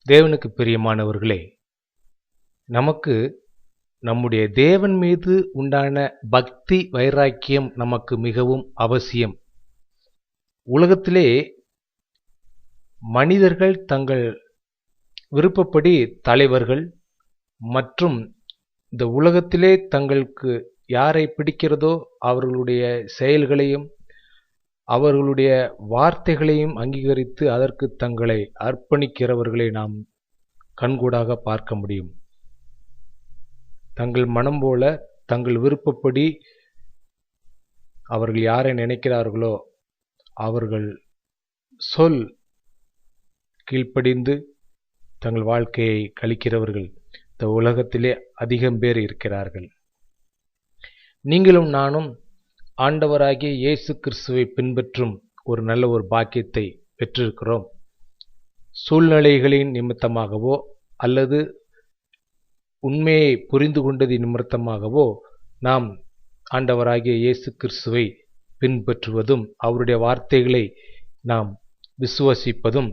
தேவனுக்கு பிரியமானவர்களே, நமக்கு நம்முடைய தேவன் மீது உண்டான பக்தி வைராக்கியம் நமக்கு மிகவும் அவசியம். உலகத்திலே மனிதர்கள் தங்கள் விருப்பப்படி தலைவர்கள் மற்றும் இந்த உலகத்திலே தங்களுக்கு யாரை பிடிக்கிறதோ அவர்களுடைய செயல்களையும் அவர்களுடைய வார்த்தைகளையும் அங்கீகரித்து அதற்கு தங்களை அர்ப்பணிக்கிறவர்களை நாம் கண்கூடாக பார்க்க முடியும். தங்கள் மனம் போல தங்கள் விருப்பப்படி அவர்கள் யாரை நினைக்கிறார்களோ அவர்கள் சொல் கீழ்ப்படிந்து தங்கள் வாழ்க்கையை கழிக்கிறவர்கள் இந்த உலகத்திலே அதிகம் பேர் இருக்கிறார்கள். நீங்களும் நானும் ஆண்டவராகிய இயேசு கிறிஸ்துவை பின்பற்றும் ஒரு நல்ல ஒரு பாக்கியத்தை பெற்றிருக்கிறோம். சூழ்நிலைகளின் நிமித்தமாகவோ அல்லது உண்மையை புரிந்து கொண்டது நிமித்தமாகவோ நாம் ஆண்டவராகிய இயேசு கிறிஸ்துவை பின்பற்றுவதும் அவருடைய வார்த்தைகளை நாம் விசுவசிப்பதும்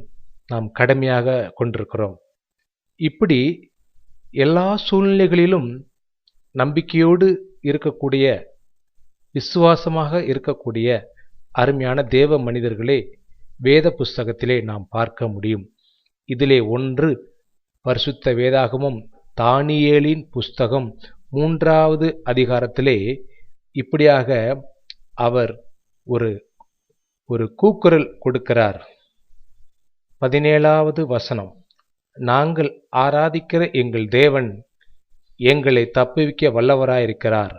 நாம் கடமையாக கொண்டிருக்கிறோம். இப்படி எல்லா சூழ்நிலைகளிலும் நம்பிக்கையோடு இருக்கக்கூடிய விசுவாசமாக இருக்கக்கூடிய அருமையான தேவ மனிதர்களே வேத புஸ்தகத்திலே நாம் பார்க்க முடியும். இதிலே ஒன்று பரிசுத்த வேதாகமம் தானியேலின் புஸ்தகம் 3வது அதிகாரத்திலே இப்படியாக அவர் ஒரு கூக்குரல் கொடுக்கிறார். 17வது வசனம், நாங்கள் ஆராதிக்கிற எங்கள் தேவன் எங்களை தப்புவிக்க வல்லவராயிருக்கிறார்.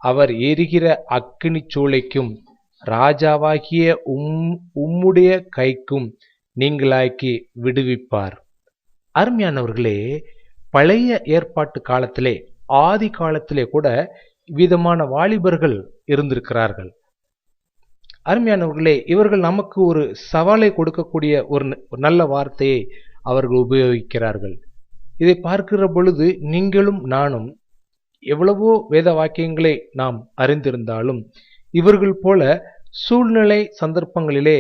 அவர் எரிகிற அக்கினி சூளைக்கும் ராஜாவாகிய உம்முடைய கைக்கும் நீங்களாக்கி விடுவிப்பார். அருமையானவர்களே, பழைய ஏற்பாட்டு காலத்திலே ஆதி காலத்திலே கூட விதமான வாலிபர்கள் இருந்திருக்கிறார்கள். அருமையானவர்களே, இவர்கள் நமக்கு ஒரு சவாலை கொடுக்கக்கூடிய ஒரு நல்ல வார்த்தையை அவர்கள் உபயோகிக்கிறார்கள். இதை பார்க்கிற பொழுது நீங்களும் நானும் எவ்வளவோ வேத வாக்கியங்களை நாம் அறிந்திருந்தாலும் இவர்கள் போல சூழ்நிலை சந்தர்ப்பங்களிலே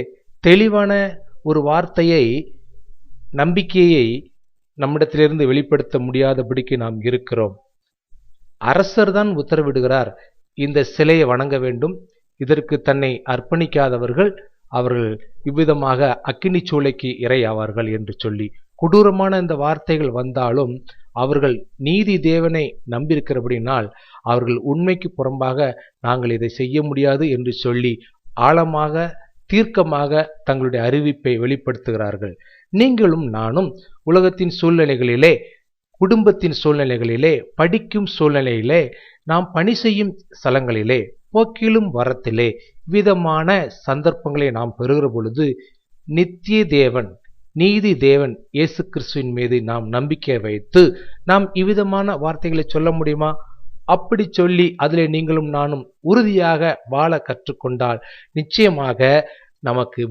தெளிவான ஒரு வார்த்தையை நம்பிக்கையை நம்மிடத்திலிருந்து வெளிப்படுத்த முடியாதபடிக்கு நாம் இருக்கிறோம். அரசர் தான் உத்தரவிடுகிறார், இந்த சிலையை வணங்க வேண்டும், இதற்கு தன்னை அர்ப்பணிக்காதவர்கள் அவர்கள் இவ்விதமாக அக்கினி சூளைக்கு இரையாவார்கள் என்று சொல்லி கொடூரமான இந்த வார்த்தைகள் வந்தாலும் அவர்கள் நீதி தேவனை நம்பியிருக்கிறபடினால் அவர்கள் உண்மைக்கு புறம்பாக நாங்கள் இதை செய்ய முடியாது என்று சொல்லி ஆழமாக தீர்க்கமாக தங்களுடைய அறிவிப்பை வெளிப்படுத்துகிறார்கள். நீங்களும் நானும் உலகத்தின் சூழ்நிலைகளிலே, குடும்பத்தின் சூழ்நிலைகளிலே, படிக்கும் சூழ்நிலையிலே, நாம் பணி செய்யும் ஸ்தலங்களிலே, போக்கிலும் வரத்திலே விதமான சந்தர்ப்பங்களை நாம் பெறுகிற பொழுது நித்திய தேவன் நீதி தேவன் இயேசு கிறிஸ்துவின் மீது நாம் நம்பிக்கை வைத்து நாம் இவ்விதமான வார்த்தைகளை சொல்ல முடியுமா? அப்படி சொல்லி அதிலே நீங்களும் நானும் உறுதியாக வாழ கற்றுக்கொண்டால் நிச்சயமாக நமக்கு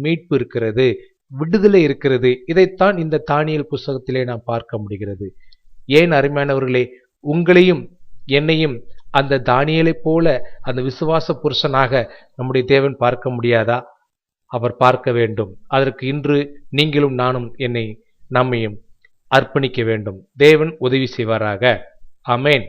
மீட்பு இருக்கிறது, விடுதலை இருக்கிறது. இதைத்தான் இந்த தானியேல் புஸ்தகத்திலே நாம் பார்க்க முடிகிறது. ஏன் அருமையானவர்களே, உங்களையும் என்னையும் அந்த தானியேலை போல அந்த விசுவாச புருஷனாக நம்முடைய தேவன் பார்க்க முடியாதா? அவர் பார்க்க வேண்டும். அதற்கு இன்று நீங்களும் நானும் நம்மையும் அர்ப்பணிக்க வேண்டும். தேவன் உதவி செய்வாராக. ஆமென்.